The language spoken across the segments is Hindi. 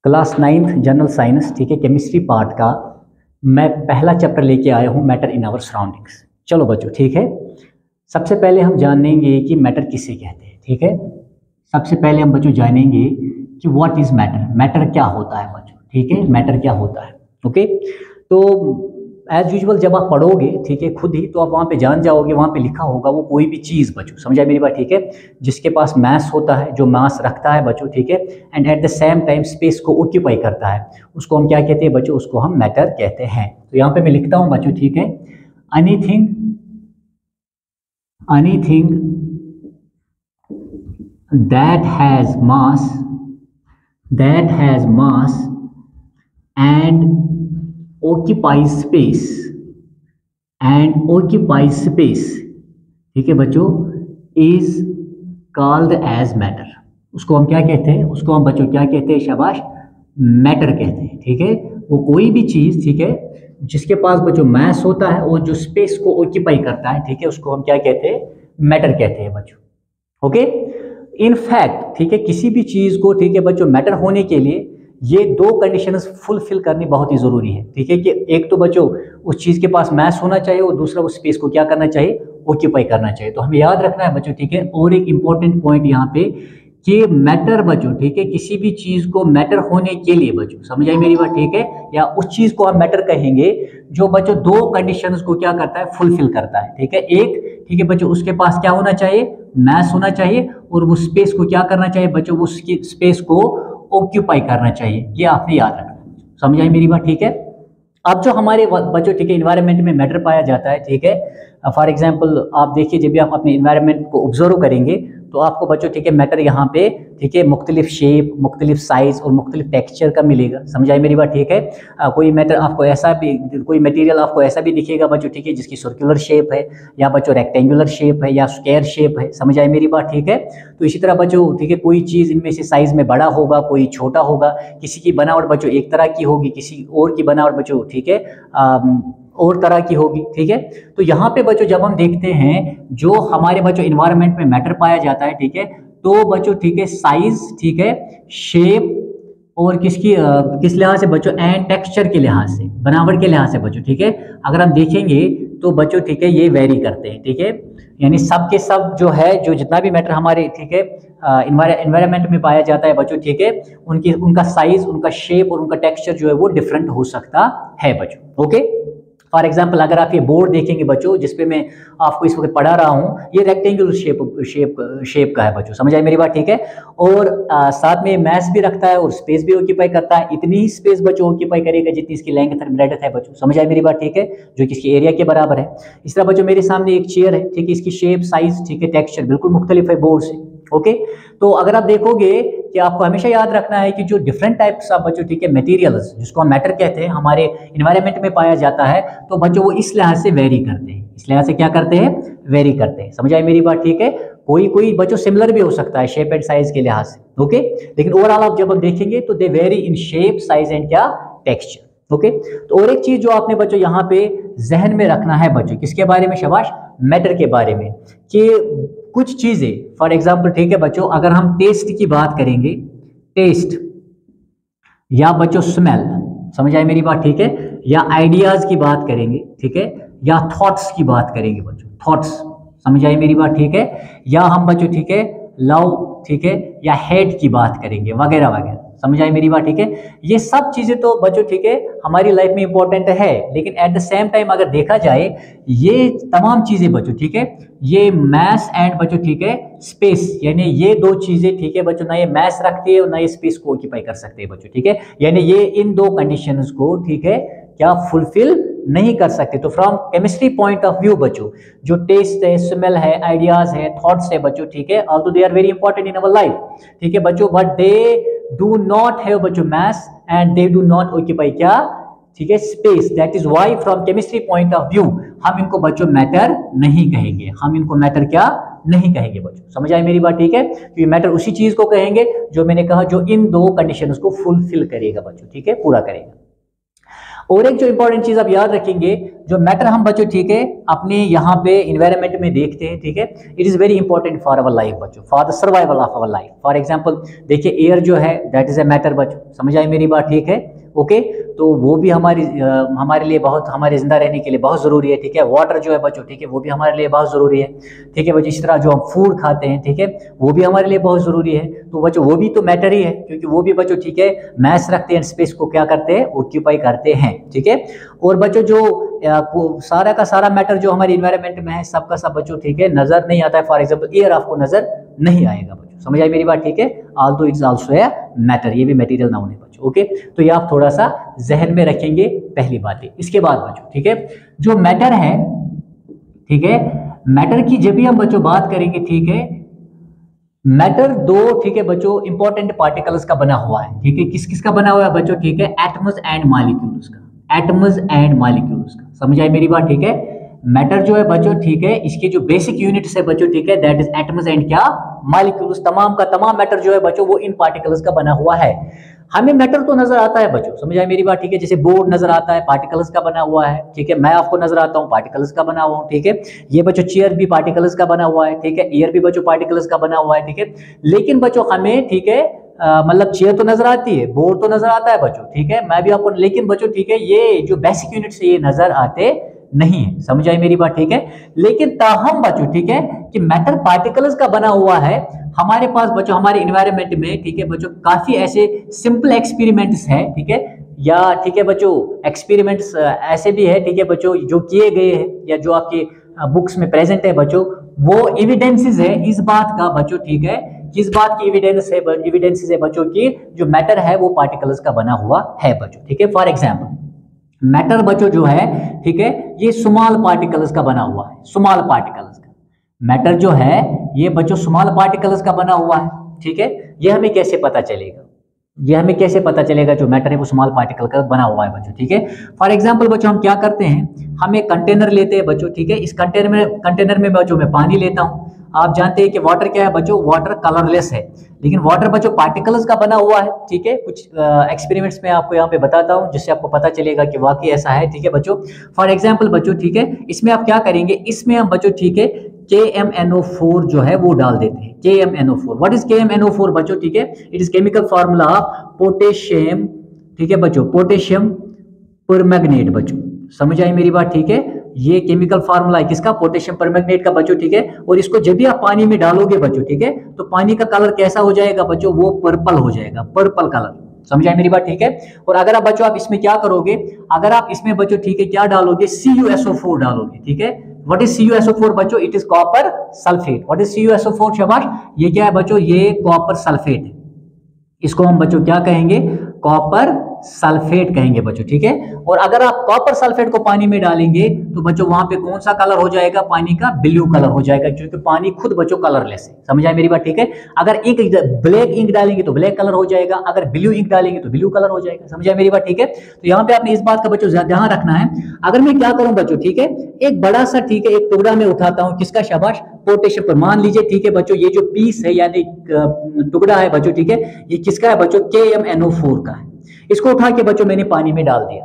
क्लास 9th जनरल साइंस, ठीक है, केमिस्ट्री पार्ट का मैं पहला चैप्टर लेके आया हूँ, मैटर इन आवर सराउंडिंग्स। चलो बच्चों, ठीक है, सबसे पहले हम जानेंगे कि मैटर किसे कहते हैं। ठीक है, सबसे पहले हम बच्चों जानेंगे कि व्हाट इज मैटर, मैटर क्या होता है बच्चों। ठीक है, मैटर क्या होता है। ओके, तो एज यूजुअल जब आप पढ़ोगे, ठीक है, खुद ही, तो आप वहाँ पे जान जाओगे, वहाँ पे लिखा होगा वो कोई भी चीज़ बच्चों, समझ आए मेरी बात, ठीक है, जिसके पास मास होता है, जो मास रखता है बच्चों, ठीक है, and eight the same time space को ऑक्यूपाई करता है, उसको हम क्या कहते हैं बच्चों, उसको हम मैटर कहते हैं। तो यहाँ पे मैं लिखता हूँ बच्चों, ठीक है, anything that has mass and occupies space, ठीक है बच्चों, is called as matter। उसको हम क्या कहते हैं, उसको हम बच्चों क्या कहते हैं, शाबाश, मैटर कहते हैं। ठीक है, वो कोई भी चीज, ठीक है, जिसके पास बच्चों मास होता है और जो स्पेस को ऑक्यूपाई करता है, ठीक है, उसको हम क्या कहते हैं, मैटर कहते हैं बच्चों। ओके, इनफैक्ट, ठीक है, किसी भी चीज को, ठीक है बच्चों, मैटर होने के लिए ये दो कंडीशंस फुलफिल करनी बहुत ही जरूरी है। ठीक है, कि एक तो बच्चों उस चीज के पास मास होना चाहिए और दूसरा उस स्पेस को क्या करना चाहिए, ऑक्यूपाई करना चाहिए। तो हमें याद रखना है बच्चों, ठीक है, और एक इंपॉर्टेंट पॉइंट यहाँ पे कि मैटर बच्चों, ठीक है, किसी भी चीज को मैटर होने के लिए बच्चों, समझ आई मेरी बात, ठीक है, या उस चीज को हम मैटर कहेंगे जो बच्चों दो कंडीशंस को क्या करता है, फुलफिल करता है। ठीक है, एक, ठीक है बच्चों, उसके पास क्या होना चाहिए, मास होना चाहिए, और वो स्पेस को क्या करना चाहिए बच्चों, वो उसकी स्पेस को ऑक्यूपाई करना चाहिए। ये आपने याद रखना, समझ आई मेरी बात, ठीक है। अब जो हमारे बच्चों, ठीक है, इन्वायरमेंट में मैटर पाया जाता है, ठीक है, फॉर एग्जांपल आप देखिए, जब भी आप अपने इन्वायरमेंट को ऑब्जर्व करेंगे तो आपको बच्चों, ठीक है, मैटर यहाँ पे, ठीक है, मुख्तलिफ शेप, मुख्तलिफ साइज और मुख्तलिफ टेक्सचर का मिलेगा। समझ आई मेरी बात, ठीक है। कोई मैटर आपको ऐसा भी, कोई मटेरियल आपको ऐसा भी दिखेगा बच्चों, ठीक है, जिसकी सर्कुलर शेप है, या बच्चों रेक्टेंगुलर शेप है, या स्क्वायर शेप है। समझ आई मेरी बात, ठीक है। तो इसी तरह बच्चों, ठीक है, कोई चीज़ इनमें से साइज में बड़ा होगा, कोई छोटा होगा, किसी की बनावट बच्चों एक तरह की होगी, किसी और की बनावट बच्चों, ठीक है, और तरह की होगी। ठीक है, तो यहाँ पे बच्चों जब हम देखते हैं जो हमारे बच्चों इन्वायरमेंट में मैटर पाया जाता है, ठीक है, तो बच्चों, ठीक है, साइज, ठीक है, शेप, और किस लिहाज से बच्चों, एंड टेक्सचर के लिहाज से, बनावट के लिहाज से बच्चों, ठीक है, अगर हम देखेंगे तो बच्चों, ठीक है, ये वेरी करते हैं। ठीक है, यानी सब के सब जो है, जो जितना भी मैटर हमारे, ठीक है, इन्वायरमेंट में पाया जाता है बच्चों, ठीक है, उनका साइज, उनका शेप और उनका टेक्सचर जो है वो डिफरेंट हो सकता है बच्चों। ओके, फॉर एग्जाम्पल अगर आप ये बोर्ड देखेंगे बच्चों, जिसपे मैं आपको इस वक्त पढ़ा रहा हूँ, ये रेक्टेंगुलर शेप का है बच्चों, समझ आए मेरी बात, ठीक है, और साथ में मैस भी रखता है और स्पेस भी ऑक्यूपाई करता है। इतनी ही स्पेस बच्चों ऑक्यूपाई करेगा जितनी इसकी लेंथ और ब्रेडथ है बच्चों, समझ आए मेरी बात, ठीक है, जो कि इसकी एरिया के बराबर है। इस तरह बच्चों मेरे सामने एक चेयर है, ठीक है, इसकी शेप, साइज, ठीक है, टेक्सचर बिल्कुल मुख्तलिफ है बोर्ड से। ओके, तो अगर आप देखोगे कि आपको हमेशा याद रखना है कि जो डिफरेंट टाइप्स ऑफ बच्चों, ठीक है, मटेरियल्स, जिसको हम मैटर कहते हैं, हमारे इन्वायरमेंट में पाया जाता है, तो बच्चों वो इस लिहाज से वेरी करते हैं, इस लिहाज से क्या करते हैं, वेरी करते हैं। समझ आई मेरी बात, ठीक है। कोई बच्चों सिमिलर भी हो सकता है शेप एंड साइज के लिहाज से। ओके, लेकिन ओवरऑल आप जब हम देखेंगे तो they vary in shape, size and क्या, टेक्सचर। ओके, तो और एक चीज जो आपने बच्चों यहाँ पे जहन में रखना है बच्चों, किसके बारे में, शाबाश, मैटर के बारे में, कि कुछ चीजें, फॉर एग्जाम्पल, ठीक है बच्चों, अगर हम टेस्ट की बात करेंगे, टेस्ट, या बच्चों स्मेल, समझ आए मेरी बात, ठीक है, या आइडियाज की बात करेंगे, ठीक है, या थॉट्स की बात करेंगे बच्चों, थॉट्स, समझ आई मेरी बात, ठीक है, या हम बच्चों, ठीक है, लव, ठीक है, या हेट की बात करेंगे, वगैरह वगैरह। समझ आई मेरी बात, ठीक है। ये सब चीजें तो बच्चों, ठीक है, हमारी लाइफ में इंपॉर्टेंट है, लेकिन एट द सेम टाइम अगर देखा जाए, ये तमाम चीजें बच्चों, ठीक है, ये मैस एंड बच्चों, ठीक है, स्पेस, यानी ये दो चीजें, ठीक है बच्चों, ना ये मैस रखती है और ना ये स्पेस को ऑक्यूपाई कर सकते हैं बच्चों, ठीक है, यानी ये इन दो कंडीशंस को, ठीक है, क्या फुलफिल नहीं कर सकते। तो from chemistry point of view बच्चों, जो टेस्ट है, स्मेल है, आइडियाज है, थॉट्स है बच्चों, ठीक है, although they are very important in our life, ठीक है बच्चों, but they do not have बच्चों mass and they do not occupy क्या, ठीक है, space. That is why from chemistry point of view हम इनको बच्चों मैटर नहीं कहेंगे, हम इनको मैटर क्या नहीं कहेंगे बच्चों, समझ आए मेरी बात, ठीक है। तो ये मैटर उसी चीज को कहेंगे जो मैंने कहा, जो इन दो कंडीशंस को फुलफिल करेगा बच्चों, ठीक है, पूरा करेगा। और एक जो इंपॉर्टेंट चीज आप याद रखेंगे, जो मैटर हम बच्चों ठीक है अपने यहाँ पे इन्वायरमेंट में देखते हैं, ठीक है, it is very important for our life बच्चों, for the survival of our life. For example देखिए एयर जो है दैट इज ए मैटर बच्चों, समझ आई मेरी बात, ठीक है, ओके। तो वो भी हमारे लिए बहुत, हमारे जिंदा रहने के लिए बहुत जरूरी है, ठीक है। वाटर जो है बच्चों ठीक है वो भी हमारे लिए बहुत जरूरी है, ठीक है बच्चों। इस तरह जो हम फूड खाते हैं, ठीक है, वो भी हमारे लिए बहुत जरूरी है। तो बच्चों वो भी तो मैटर ही है, क्योंकि वो भी बच्चों ठीक है मैस रखते हैं, स्पेस को क्या करते हैं, ऑक्यूपाई करते हैं, ठीक है। और बच्चों जो सारा का सारा मैटर जो हमारे इन्वायरमेंट में है, सबका सब बच्चों ठीक है नजर नहीं आता है। फॉर एग्जाम्पल एयर आपको नजर नहीं आएगा बच्चों, समझ आई मेरी बात, ठीक है। Although it's also a matter, ये भी मटेरियल नाउन है बच्चों, ओके। तो ये आप थोड़ा सा जहन में रखेंगे पहली बात है। इसके बाद बच्चों ठीक है जो मैटर है, ठीक है, मैटर की जब भी हम बच्चों बात करेंगे, ठीक है, मैटर दो ठीक है बच्चों इंपॉर्टेंट पार्टिकल्स का बना हुआ है, ठीक है। किस किस का बना हुआ है बच्चों, ठीक है, एटम्स एंड मॉलिक्यूल्स का, एटम्स एंड मॉलिक्यूल्स का, समझ आई मेरी बात, ठीक है। मैटर जो है बच्चों ठीक है इसके जो बेसिक यूनिट्स है बच्चों ठीक है दैट इज एटम्स एंड क्या, मॉलिक्यूल्स। तमाम का तमाम मैटर जो है बच्चों वो इन पार्टिकल्स का बना हुआ है। हमें मैटर तो नजर आता है बच्चों, समझ आई मेरी बात, ठीक है। जैसे बोर्ड नजर आता है, पार्टिकल्स का बना हुआ है, ठीक है। मैं आपको नजर आता हूँ, पार्टिकल्स का बना हुआ हूँ, ठीक है। ये बच्चों चेयर भी पार्टिकल्स का बना हुआ है, ठीक है। एयर भी बच्चों पार्टिकल्स का बना हुआ है, ठीक है। लेकिन बच्चों हमें ठीक है मतलब चेयर तो नजर आती है, बोर्ड तो नजर आता है बच्चों, ठीक है, मैं भी आपको, लेकिन बच्चों ठीक है ये जो बेसिक यूनिट्स है ये नजर आते नहीं है, समझ आई मेरी बात, ठीक है। लेकिन ताहम बच्चों ठीक है कि मैटर पार्टिकल्स का बना हुआ है। हमारे पास बच्चों हमारे एनवायरनमेंट में, ठीक है बच्चों, काफी ऐसे सिंपल एक्सपेरिमेंट्स हैं, ठीक है, या ठीक है बच्चों एक्सपेरिमेंट्स ऐसे भी है, ठीक है बच्चों, जो किए गए हैं या जो आपके बुक्स में प्रेजेंट है बच्चों, वो एविडेंसेस है इस बात का बच्चों, ठीक है, किस बात की एविडेंसेस है बच्चों की जो मैटर है वो पार्टिकल्स का बना हुआ है बच्चों, ठीक है। फॉर एग्जाम्पल मैटर बच्चों जो है ठीक है ये स्मॉल पार्टिकल्स का बना हुआ है, स्मॉल पार्टिकल्स का मैटर जो है ये बच्चों स्मॉल पार्टिकल्स का बना हुआ है, ठीक है। ये हमें कैसे पता चलेगा, ये हमें कैसे पता चलेगा जो मैटर है वो स्मॉल पार्टिकल का बना हुआ है बच्चों, ठीक है। फॉर एग्जांपल बच्चों हम क्या करते हैं, हम एक कंटेनर लेते हैं बच्चों, ठीक है। इस कंटेनर में बच्चों मैं पानी लेता हूँ। आप जानते हैं कि वाटर क्या है बच्चों, वाटर कलरलेस है, लेकिन वाटर बच्चों पार्टिकल्स का बना हुआ है, ठीक है। कुछ एक्सपेरिमेंट्स में आपको यहाँ पे बताता हूँ जिससे आपको पता चलेगा कि वाकई ऐसा है, ठीक है बच्चों। फॉर एग्जाम्पल बच्चों ठीक है इसमें आप क्या करेंगे, इसमें हम बच्चों ठीक है KMNO4 जो है वो डाल देते हैं, KMNO4। व्हाट इज KMNO4 बच्चों, ठीक है, it is chemical formula of potassium, ठीक है बच्चों, पोटेशियम परमैंगनेट बच्चों, समझ आई मेरी बात, ठीक है। ये केमिकल फार्मूला है किसका, पोटेशियम परमैंगनेट का बच्चों, ठीक है। और इसको जब भी आप पानी में डालोगे बच्चों, ठीक है, तो पानी का कलर कैसा हो जाएगा बच्चों, वो पर्पल हो जाएगा, पर्पल कलर, समझ आई मेरी बात, ठीक है। और अगर आप बच्चों आप इसमें क्या करोगे, अगर आप इसमें बच्चों ठीक है क्या डालोगे, CuSO4 डालोगे, ठीक है। व्हाट इज CuSO4 बच्चों, it is copper sulphate. What is CuSO4 शाबाश, ये क्या है बच्चों, ये कॉपर सल्फेट है। इसको हम बच्चों क्या कहेंगे, कॉपर सल्फेट कहेंगे बच्चों, ठीक है। और अगर आप कॉपर सल्फेट को पानी में डालेंगे तो बच्चों वहां पे कौन सा कलर हो जाएगा, पानी का ब्लू कलर हो जाएगा, क्योंकि पानी खुद बच्चों कलरलेस है, समझ आए मेरी बात, ठीक है। अगर एक ब्लैक इंक डालेंगे तो ब्लैक कलर हो जाएगा, अगर ब्लू इंक डालेंगे तो ब्लू कलर हो जाएगा, समझ आए मेरी बात, ठीक है। तो यहाँ पे आपने इस बात का बच्चों ध्यान रखना है। अगर मैं क्या करूं बच्चों, ठीक है, एक बड़ा सा ठीक है एक टुकड़ा में उठाता हूं, किसका, शाबाश, पोटेशियम पर। मान लीजिए ठीक है बच्चों ये जो पीस है यानी टुकड़ा है बच्चों, ठीक है, ये किसका है बच्चों, KMNO4 का है। इसको उठा के बच्चों मैंने पानी में डाल दिया।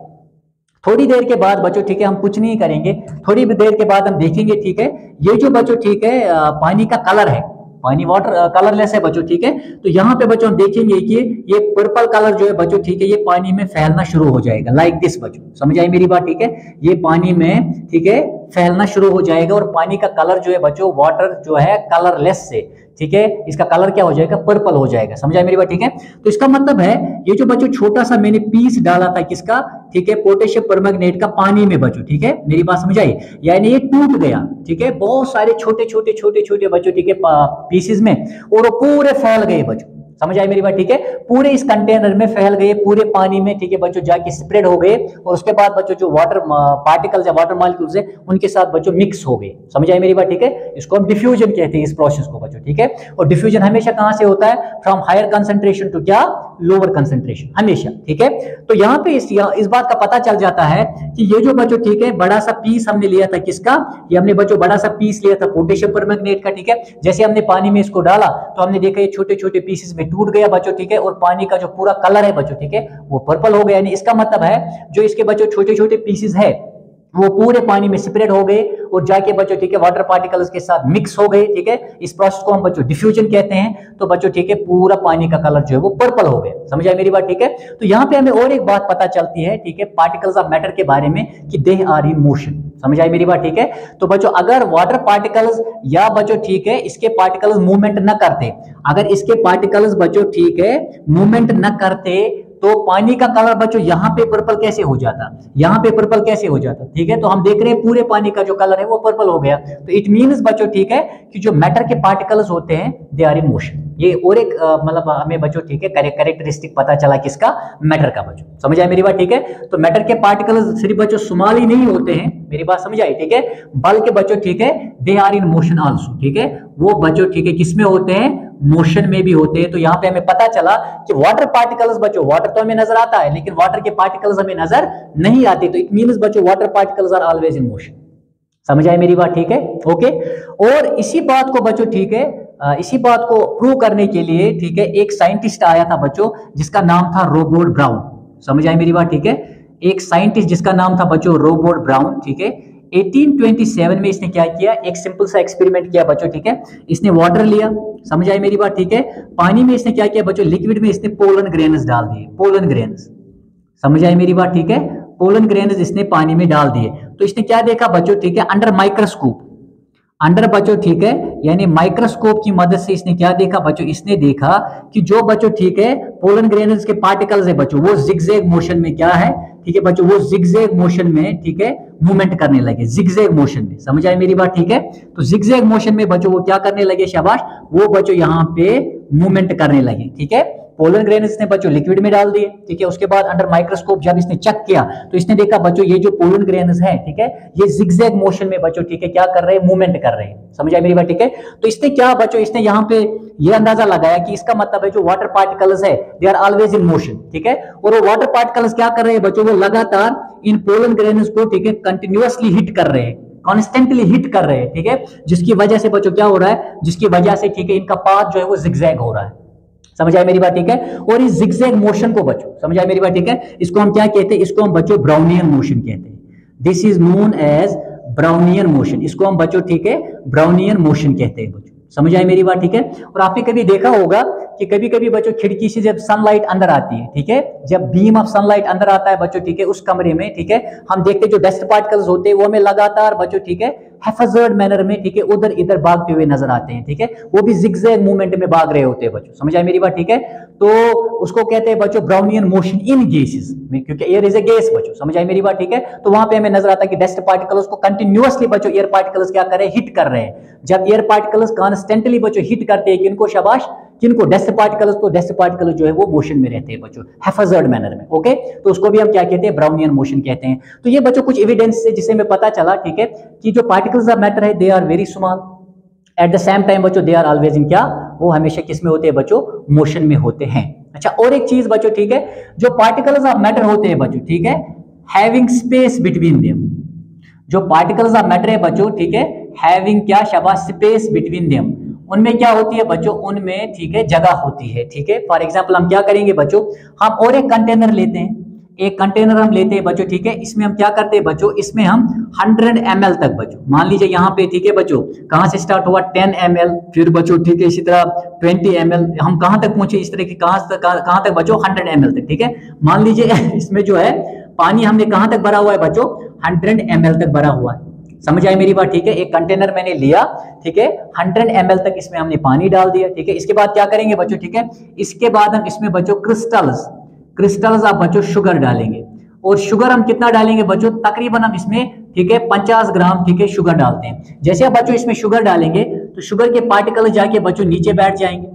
थोड़ी देर के बाद बच्चों ठीक है हम कुछ नहीं करेंगे, थोड़ी देर के बाद हम देखेंगे, ठीक है, ये जो बच्चों ठीक है पानी का कलर है, पानी वाटर कलरलेस है बच्चों, ठीक है। तो यहाँ पे बच्चों हम देखेंगे कि ये पर्पल कलर जो है बच्चों, ठीक है, ये पानी में फैलना शुरू हो जाएगा, लाइक दिस बच्चों, समझ आई मेरी बात, ठीक है। ये पानी में ठीक है फैलना शुरू हो जाएगा और पानी का कलर जो है बच्चों, वाटर जो है कलरलेस से, ठीक है, इसका कलर क्या हो जाएगा, पर्पल हो जाएगा, समझ आई मेरी बात, ठीक है। तो इसका मतलब है ये जो बच्चों छोटा सा मैंने पीस डाला था किसका, ठीक है, पोटेशियम परमैंगनेट का पानी में बच्चों, ठीक है, मेरी बात समझ आई, यानी ये टूट गया, ठीक है, बहुत सारे छोटे छोटे छोटे छोटे बच्चों, ठीक है, पीसेस में, और वो पूरे फैल गए बच्चों, समझ आई मेरी बात, ठीक है। पूरे इस कंटेनर में फैल गए, पूरे पानी में, ठीक है बच्चों, जाके स्प्रेड हो गए, और उसके बाद बच्चों जो वाटर पार्टिकल्स है, वाटर मॉलिक्यूल्स है, उनके साथ बच्चों मिक्स हो गए, समझ आई मेरी बात, ठीक है। इसको हम डिफ्यूजन कहते हैं इस प्रोसेस को बच्चों, ठीक है। और डिफ्यूजन हमेशा कहां से होता है, फ्रॉम हायर कंसंट्रेशन टू क्या, लोअर कंसेंट्रेशन हमेशा, ठीक है। तो यहाँ पे इस बात का पता चल जाता है कि ये जो बच्चों ठीक है बड़ा सा पीस हमने लिया था किसका, ये हमने बच्चों बड़ा सा पीस लिया था पोटेशियम परमैंगनेट का, ठीक है। जैसे हमने पानी में इसको डाला तो हमने देखा ये छोटे छोटे पीसेस में टूट गया बच्चों, ठीक है, और पानी का जो पूरा कलर है बच्चों, ठीक है, वो पर्पल हो गया। यानी इसका मतलब है जो इसके बच्चों छोटे छोटे पीसेस है वो पूरे पानी में स्प्रेड हो गए और जाके बच्चों ठीक है वाटर पार्टिकल्स के साथ मिक्स हो गए, ठीक है। इस प्रोसेस को हम बच्चों डिफ्यूजन कहते हैं। तो बच्चों ठीक है पूरा पानी का कलर जो है वो पर्पल हो गया। समझ आई मेरी बात, ठीक है। तो यहाँ पे हमें और एक बात पता चलती है, ठीक है, पार्टिकल्स ऑफ मैटर के बारे में कि दे आर इन मोशन। समझ आई मेरी बात, ठीक है। तो बच्चों अगर वाटर पार्टिकल्स या बच्चों ठीक है इसके पार्टिकल्स मूवमेंट न करते, अगर इसके पार्टिकल्स बच्चों ठीक है मूवमेंट न करते तो पानी का कलर बच्चों यहाँ पे पर्पल कैसे हो जाता, यहाँ पे पर्पल कैसे हो जाता, ठीक है। तो हम देख रहे हैं पूरे पानी का जो कलर है वो पर्पल हो गया। तो इट मीन्स बच्चों ठीक है कि जो मैटर के पार्टिकल्स होते हैं दे आर इन मोशन। ये और एक मतलब हमें बच्चों ठीक है कैरेक्टरिस्टिक पता चला किसका, मैटर का बच्चों। समझ आए मेरी बात, ठीक है। तो मैटर के पार्टिकल्स सिर्फ बच्चों स्मॉल ही नहीं होते हैं, मेरी बात समझ आई, ठीक है, बल्कि बच्चों ठीक है they are in motion also, ठीक है। वो बच्चों ठीक है किसमें होते हैं, मोशन में भी होते हैं। तो यहाँ पे हमें पता चला कि वाटर पार्टिकल्स बच्चों, वाटर तो हमें नजर आता है लेकिन वाटर के पार्टिकल्स हमें नजर नहीं आते। तो इट मींस बच्चों water particles are always in motion. समझ आए मेरी बात, ठीक है, ओके। और इसी बात को बच्चों ठीक है इसी बात को प्रूव करने के लिए ठीक है एक साइंटिस्ट आया था बच्चों जिसका नाम था रॉबर्ट ब्राउन। समझ आए मेरी बात, ठीक है। एक साइंटिस्ट जिसका नाम था बच्चों रॉबर्ट ब्राउन, ठीक है। 1827 में इसने क्या किया, एक सिंपल सा एक्सपेरिमेंट किया बच्चों, ठीक है। इसने वाटर लिया, समझ आई मेरी बात, ठीक है। पानी में इसने क्या किया बच्चों, लिक्विड में इसने पोलन ग्रेन्स डाल दिए, पोलन ग्रेन्स। समझ आई मेरी बात, ठीक है। पोलन ग्रेन्स इसने पानी में डाल दिए। तो इसने क्या देखा बच्चों, ठीक है, अंडर माइक्रोस्कोप, अंडर बच्चों ठीक है यानी माइक्रोस्कोप की मदद से इसने क्या देखा बच्चों, इसने देखा कि जो बच्चों ठीक है पोलन ग्रेन्स के पार्टिकल्स है बच्चों वो जिगजैग मोशन में क्या है, ठीक है बच्चों, वो जिगजैग मोशन में ठीक है मूवमेंट करने लगे, जिगजैग मोशन में। समझ आए मेरी बात, ठीक है। तो जिगजैग मोशन में बच्चों वो क्या करने लगे, शाबाश, वो बच्चों यहाँ पे मूवमेंट करने लगे, ठीक है। पोलन ग्रेन इसने बच्चों लिक्विड में डाल दिए, ठीक है। उसके बाद अंडर माइक्रोस्कोप जब इसने चेक किया तो इसने देखा बच्चों ये जो पोलन ग्रेन्स है, ठीक है, ये जिगजैग मोशन में बच्चों ठीक है क्या कर रहे हैं, मूवमेंट कर रहे हैं। समझ आई मेरी बात, ठीक है। तो इसने क्या बच्चों, इसने यहाँ पे ये अंदाजा लगाया कि इसका मतलब है जो वाटर पार्टिकल्स है they are always in motion, ठीक है। और वो वाटर पार्टिकल्स क्या कर रहे हैं बच्चों, वो लगातार इन पोलन ग्रेन्स को ठीक है कंटिन्यूअसली हिट कर रहे हैं, कॉन्स्टेंटली हिट कर रहे हैं, ठीक है। जिसकी वजह से बच्चों क्या हो रहा है, जिसकी वजह से ठीक है इनका पाथ जो है वो जिगजैग हो रहा है। समझ आए मेरी बात, ठीक है। और इस जिगजैग मोशन को बच्चों, समझ आए मेरी बात, ठीक है, इसको हम क्या कहते हैं, इसको हम बच्चों ब्राउनियन मोशन कहते हैं। This is known as Brownian motion, इसको हम बच्चों ठीक है ब्राउनियन मोशन कहते हैं बच्चों। समझ आए मेरी बात, ठीक है। और आपने कभी देखा होगा कि कभी कभी बच्चों खिड़की से जब सनलाइट अंदर आती है, ठीक है, जब बीम ऑफ सनलाइट अंदर आता है बच्चों, ठीक है, उस कमरे में, ठीक है, हम देखते हैं जो डस्ट पार्टिकल्स होते हैं वो हमें लगातार बच्चों ठीक है हेफाजर्ड मैनर में ठीक है उधर इधर भागते हुए नजर आते हैं, ठीक है, वो भी जिगजैग मूवमेंट में भाग रहे होते हैं बच्चों। समझ आए मेरी बात, ठीक है। तो उसको कहते हैं बच्चों ब्राउनियन मोशन इन गैसेस, क्योंकि एयर इज ए गैस बच्चों। समझ आए मेरी बात, ठीक है। तो वहां पे हमें नजर आता है कि डस्ट पार्टिकल्स को कंटिन्यूअसली बच्चों एयर पार्टिकल्स क्या कर रहे हैं, हिट कर रहे हैं। जब एयर पार्टिकल्स कॉन्स्टेंटली बच्चों हिट करते हैं किनको, शाबाश, किनको, डस्ट पार्टिकल्स, तो डस्ट पार्टिकल्स जो है वो मोशन में रहते हैं बच्चों हेफाजर्ड मैनर में, ओके। तो उसको भी हम क्या कहते हैं, ब्राउनियन मोशन कहते हैं। तो ये बच्चों कुछ एविडेंस से जिससे हमें पता चला, ठीक है, कि जो पार्टिकल्स ऑफ मैटर है they are very small, at the same time बच्चों दे आर ऑलवेज इन क्या, वो हमेशा किस में होते हैं बच्चों, मोशन में होते हैं। अच्छा, और एक चीज बच्चों, ठीक है, जो पार्टिकल्स ऑफ मैटर होते हैं बच्चों, ठीक है, हैविंग स्पेस बिटवीन देम, जो पार्टिकल्स ऑफ मैटर है बच्चों, ठीक है, हैविंग क्या, शाबाश, स्पेस बिटवीन देम, उनमें क्या होती है बच्चों, उनमें ठीक है जगह होती है, ठीक है। फॉर एग्जांपल हम क्या करेंगे बच्चों, हम और एक कंटेनर लेते हैं, एक कंटेनर हम लेते हैं बच्चों, ठीक है, इसमें हम क्या करते हैं बच्चों, इसमें हम 100 ml तक बच्चों, मान लीजिए यहाँ पे, ठीक है बच्चों, कहाँ से स्टार्ट हुआ 10 ml, फिर बच्चों ठीक है इसी तरह 20 ml, हम कहाँ तक पहुंचे, इस तरह की कहाँ तक बच्चों 100 ml तक, ठीक है। मान लीजिए इसमें जो है पानी हमने कहाँ तक भरा हुआ है बच्चों, 100 ml तक भरा हुआ है। समझ आई मेरी बात, ठीक है। एक कंटेनर मैंने लिया, ठीक है, 100 ml तक इसमें हमने पानी डाल दिया, ठीक है। इसके बाद क्या करेंगे बच्चों, ठीक है, इसके बाद हम इसमें बच्चों क्रिस्टल्स आप बच्चों शुगर डालेंगे, और शुगर हम कितना डालेंगे बच्चों, तकरीबन हम इसमें ठीक है 50 ग्राम ठीक है शुगर डालते हैं। जैसे आप बच्चों इसमें शुगर डालेंगे तो शुगर के पार्टिकल जाके बच्चों नीचे बैठ जाएंगे।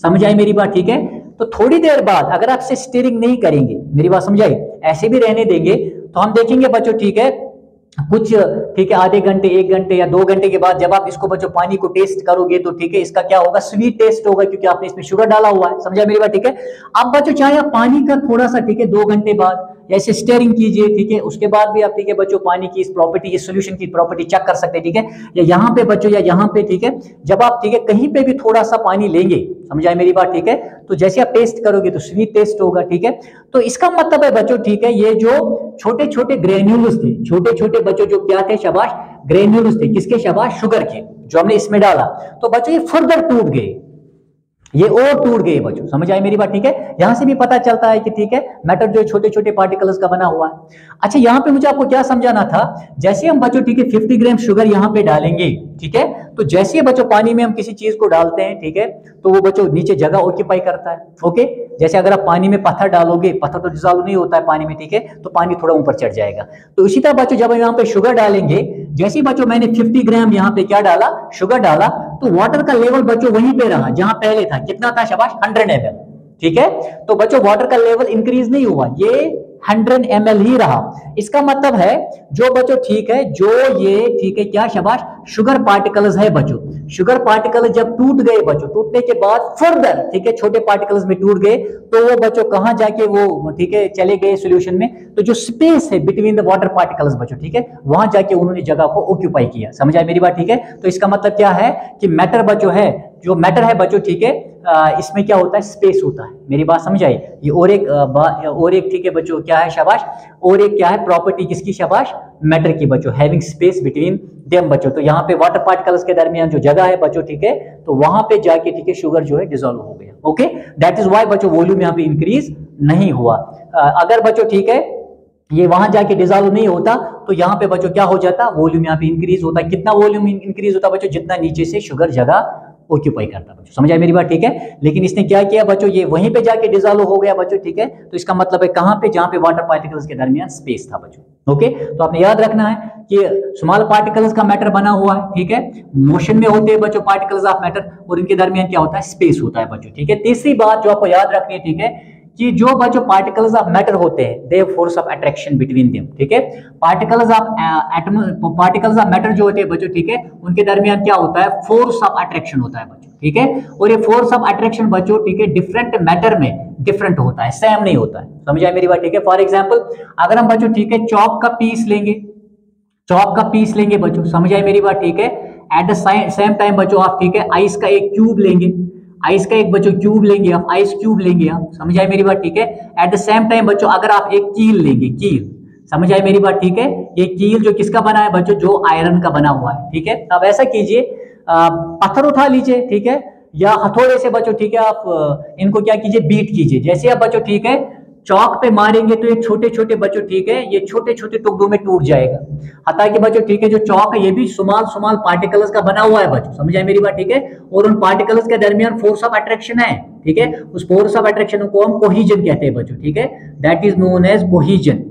समझ आई मेरी बात, ठीक है। तो थोड़ी देर बाद अगर आप स्टीयरिंग नहीं करेंगे, मेरी बात समझ आई, ऐसे भी रहने देंगे, तो हम देखेंगे बच्चों, ठीक है, कुछ ठीक है आधे घंटे, 1 घंटे या 2 घंटे के बाद जब आप इसको बच्चों पानी को टेस्ट करोगे तो ठीक है इसका क्या होगा, स्वीट टेस्ट होगा, क्योंकि आपने इसमें शुगर डाला हुआ है। समझा मेरी बात? ठीक है। अब बच्चों चाहे आप पानी का थोड़ा सा ठीक है 2 घंटे बाद ऐसे स्टेरिंग कीजिए, ठीक है, उसके बाद भी आप ठीक है बच्चों पानी की इस प्रॉपर्टी, इस सोल्यूशन की प्रॉपर्टी चेक कर सकते हैं, ठीक है, या यहाँ पे बच्चों या यहाँ पे, ठीक है, जब आप ठीक है कहीं पे भी थोड़ा सा पानी लेंगे, समझाए मेरी बात? ठीक है, तो जैसे आप टेस्ट करोगे तो स्वीट टेस्ट होगा, ठीक है। तो इसका मतलब है बच्चों ठीक है ये जो छोटे छोटे ग्रेन्यूल्स थे, छोटे छोटे बच्चों जो क्या थे, शाबाश, ग्रेन्यूल्स थे, किसके? शाबाश, शुगर के, जो हमने इसमें डाला, तो बच्चों ये फर्दर टूट गए, ये और टूट गए बच्चों। समझ आई मेरी बात? ठीक है, यहां से भी पता चलता है कि ठीक है मैटर जो छोटे छोटे पार्टिकल्स का बना हुआ है। अच्छा, यहां पे मुझे आपको क्या समझाना था, जैसे हम बच्चों ठीक है 50 ग्राम शुगर यहां पे डालेंगे, ठीक है, तो जैसे बच्चों पानी में हम किसी चीज को डालते हैं, ठीक है, तो वो बच्चों नीचे जगह ऑक्यूपाई करता है। ओके, जैसे अगर आप पानी में पत्थर डालोगे, पत्थर तो डिजॉल्व नहीं होता है पानी में, ठीक है, तो पानी थोड़ा ऊपर चढ़ जाएगा। तो इसी तरह बच्चों जब हम यहाँ पे शुगर डालेंगे, जैसे बच्चों मैंने 50 ग्राम यहाँ पे क्या डाला, शुगर डाला, तो वाटर का लेवल बच्चों वहीं पे रहा जहां पहले था। कितना था? शाबाश, 100 ml, ठीक है। तो बच्चों वाटर का लेवल इंक्रीज नहीं हुआ, ये 100 ml ही रहा। इसका मतलब है जो बच्चों ठीक है, जो ये ठीक है क्या, शाबाश, शुगर पार्टिकल्स है बच्चों, शुगर पार्टिकल जब टूट गए बच्चों, टूटने के बाद फर्दर ठीक है छोटे पार्टिकल्स में टूट गए, तो वो बच्चों कहां जाके वो ठीक है चले गए सॉल्यूशन में, तो जो स्पेस है बिटवीन द वाटर पार्टिकल्स बच्चों, ठीक है, वहां जाके उन्होंने जगह को ऑक्यूपाई किया। समझ आई मेरी बात? ठीक है, तो इसका मतलब क्या है कि मैटर बच्चों है, जो मैटर है बच्चों, ठीक है, इसमें क्या होता है, स्पेस होता है। मेरी बात समझ आई? ये और एक ठीक है बच्चों क्या है, शाबाश, और एक क्या है प्रॉपर्टी किसकी, शाबाश, मैटर की बच्चों, हैविंग स्पेस बिटवीन देम बच्चों। तो यहाँ पे वाटर पार्टिकल्स के दरमियान जो जगह है बच्चों, ठीक है, तो वहां पे जाके ठीक है शुगर जो है डिसॉल्व हो गया। ओके, दैट इज व्हाई बच्चों वॉल्यूम यहाँ पे इंक्रीज नहीं हुआ। अगर बच्चों ठीक है ये वहां जाके डिसॉल्व नहीं होता तो यहाँ पे बच्चों क्या हो जाता, वॉल्यूम यहाँ पे इंक्रीज होता। कितना वॉल्यूम इंक्रीज होता बच्चों? जितना नीचे से शुगर जगह ऑक्यूपाई करता बच्चों। समझ आए मेरी बात? ठीक है, लेकिन इसने क्या किया बच्चों, ये वहीं पे जाके डिसॉल्व हो गया बच्चों, ठीक है, तो इसका मतलब है कहां पे, जहां पे वाटर पार्टिकल्स के दरमियान स्पेस था बच्चों। ओके, तो आपने याद रखना है कि स्मॉल पार्टिकल्स का मैटर बना हुआ है, ठीक है, मोशन में होते हैं बच्चों पार्टिकल्स ऑफ मैटर, और इनके दरमियान क्या होता है, स्पेस होता है बच्चों। ठीक है, तीसरी बात जो आपको याद रखनी है, ठीक है, कि जो बच्चों पार्टिकल्स ऑफ मैटर होते हैं, they force of attraction between them. ठीक है, particles of atom, particles of matter जो होते हैं बच्चों, ठीक है, उनके दरमियान क्या होता है, फोर्स ऑफ अट्रैक्शन होता है बच्चों। ठीक है, और ये फोर्स ऑफ अट्रैक्शन बच्चों, ठीक है, डिफरेंट मैटर में डिफरेंट होता है, सेम नहीं होता है। समझ आए मेरी बात? ठीक है, फॉर एग्जांपल अगर हम बच्चों ठीक है चॉक का पीस लेंगे, चॉक का पीस लेंगे बच्चों, समझ आए मेरी बात? ठीक है, एट द सेम टाइम बच्चों आप ठीक है आइस का एक क्यूब लेंगे, आइस का एक बच्चों क्यूब लेंगे आप, आइस क्यूब लेंगे आप, समझ आए मेरी बात? ठीक है, एट द सेम टाइम बच्चों अगर आप एक कील लेंगे, कील, समझ आए मेरी बात? ठीक है, ये कील जो किसका बना है बच्चों, जो आयरन का बना हुआ है। ठीक है, अब ऐसा कीजिए, पत्थर उठा लीजिए, ठीक है, या हथौड़े से बच्चों ठीक है आप इनको क्या कीजिए, बीट कीजिए। जैसे आप बच्चों ठीक है चौक पे मारेंगे तो ये छोटे छोटे बच्चों ठीक है ये छोटे छोटे टुकड़ों में टूट जाएगा। हालांकि बच्चों ठीक है जो चौक है ये भी स्मॉल पार्टिकल्स का बना हुआ है बच्चों, समझ आए मेरी बात? ठीक है, और उन पार्टिकल्स के दरमियान फोर्स ऑफ अट्रैक्शन है। ठीक है, उस फोर्स ऑफ अट्रैक्शन को हम कोहीजन कहते हैं बच्चों। ठीक है, दैट इज नोन एज कोहीजन।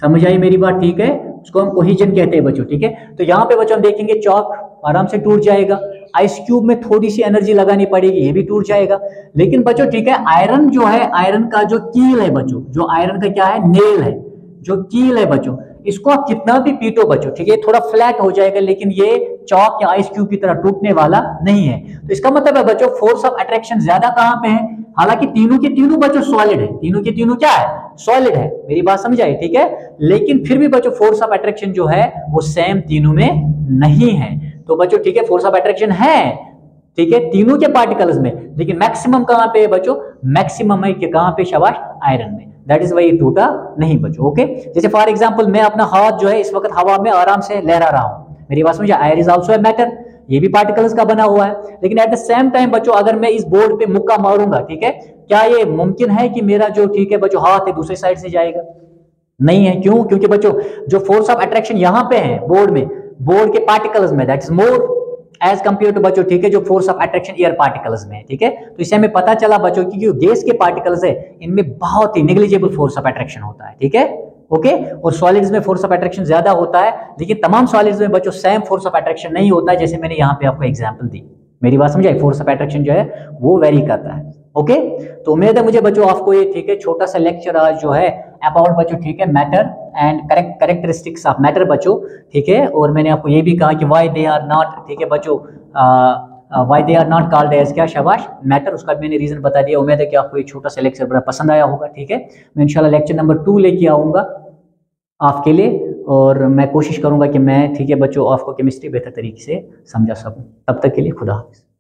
समझ आई मेरी बात? ठीक है, उसको हम कोहीजन कहते हैं बच्चों। ठीक है, तो यहाँ पे बच्चों हम देखेंगे चौक आराम से टूट जाएगा, आइस क्यूब में थोड़ी सी एनर्जी लगानी पड़ेगी, ये भी टूट जाएगा। लेकिन बच्चों ठीक है आयरन जो है, आयरन का जो कील है बच्चों, जो आयरन का क्या है, नेल है, जो कील है बच्चों, इसको आप कितना भी पीटो बच्चों, ठीक है, थोड़ा फ्लैट हो जाएगा, लेकिन ये चौक या आइस क्यूब की तरह टूटने वाला नहीं है। तो इसका मतलब है बच्चों फोर्स ऑफ अट्रैक्शन ज्यादा कहां पे है? हालांकि तीनों के तीनों बच्चों सॉलिड है, तीनों के तीनों क्या है, सॉलिड है। मेरी बात समझ आई? ठीक है, लेकिन फिर भी बच्चों फोर्स ऑफ अट्रैक्शन जो है वो सेम तीनों में नहीं है। तो बच्चों ठीक है फोर्स ऑफ अट्रैक्शन है, ठीक है, तीनों के पार्टिकल्स में, लेकिन मैक्सिमम कहां पे है बच्चों, मैक्सिमम है कि कहां पे, शाबाश, आयरन में। दैट इज वाई ये टूटा नहीं बच्चों। ओके, जैसे फॉर एग्जांपल मैं अपना हाथ जो है इस वक्त हवा में आराम से लहरा रहा हूं, मेरी बात समझे, आयर इज आल्सो ए मैटर, ये भी पार्टिकल्स का बना हुआ है। लेकिन एट द सेम टाइम बच्चों अगर मैं इस बोर्ड पे मुक्का मारूंगा, ठीक है, क्या ये मुमकिन है कि मेरा जो ठीक है बच्चों हाथ है दूसरी साइड से जाएगा? नहीं है। क्यों? क्योंकि बच्चों जो फोर्स ऑफ अट्रैक्शन यहां पे है बोर्ड में, बोर्ड के पार्टिकल्स में, that is more as compare to बच्चों ठीक है जो force of attraction air particles में है। ठीक है, तो इससे हमें पता चला बच्चों की जो गैस के पार्टिकल्स है इनमें बहुत ही नेग्लिजिबल फोर्स ऑफ अट्रैक्शन होता है। ठीक है, ओके, और सॉलिड्स में फोर्स ऑफ अट्रैक्शन ज्यादा होता है, लेकिन तमाम सॉलिड्स में बच्चों सेम फोर्स ऑफ अट्रैक्शन नहीं होता है, जैसे मैंने यहाँ पे आपको एग्जांपल दी। मेरी बात समझाई? फोर्स ऑफ अट्रैक्शन जो है वो वेरी करता है। ओके, तो उम्मीद है मुझे बच्चों आपको ये ठीक है छोटा सा लेक्चर आज जो है अबाउट बच्चों ठीक है matter and characteristics of matter बच्चों ठीक है। और मैंने आपको ये भी कहा कि व्हाई दे आर नॉट ठीक है बच्चों, why they are not called as क्या शाबाश मैटर, उसका मैंने रीजन बता दिया। उम्मीद है कि आपको ये छोटा सा लेक्चर बड़ा पसंद आया होगा ठीक है। मैं इंशाल्लाह लेक्चर नंबर 2 लेके आऊँगा आपके लिए, और मैं कोशिश करूँगा कि मैं ठीक है बच्चों आपको केमिस्ट्री बेहतर तरीके से समझा सकूँ। तब तक के लिए खुदा हाफिज़।